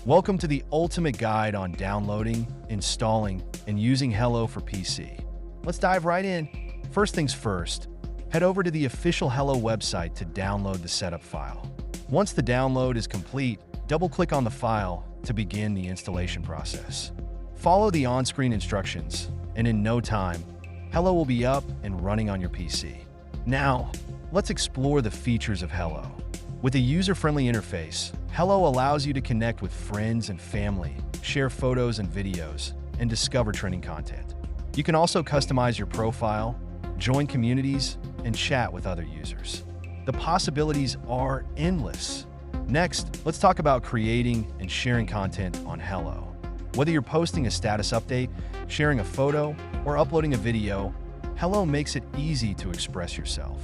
Welcome to the ultimate guide on downloading, installing, and using Helo for PC. Let's dive right in. First things first, head over to the official Helo website to download the setup file. Once the download is complete, double-click on the file to begin the installation process. Follow the on-screen instructions, and in no time, Helo will be up and running on your PC. Now, let's explore the features of Helo. With a user-friendly interface, Helo allows you to connect with friends and family, share photos and videos, and discover trending content. You can also customize your profile, join communities, and chat with other users. The possibilities are endless. Next, let's talk about creating and sharing content on Helo. Whether you're posting a status update, sharing a photo, or uploading a video, Helo makes it easy to express yourself.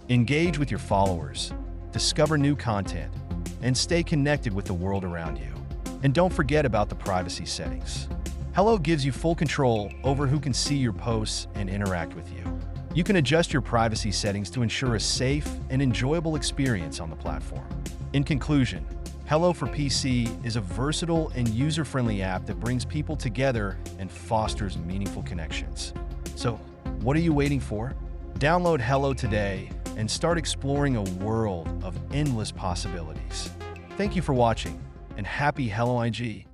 Engage with your followers, discover new content, and stay connected with the world around you. And don't forget about the privacy settings. Helo gives you full control over who can see your posts and interact with you. You can adjust your privacy settings to ensure a safe and enjoyable experience on the platform. In conclusion, Helo for PC is a versatile and user-friendly app that brings people together and fosters meaningful connections. So, what are you waiting for? Download Helo today and start exploring a world of endless possibilities. Thank you for watching, and happy Helo IG!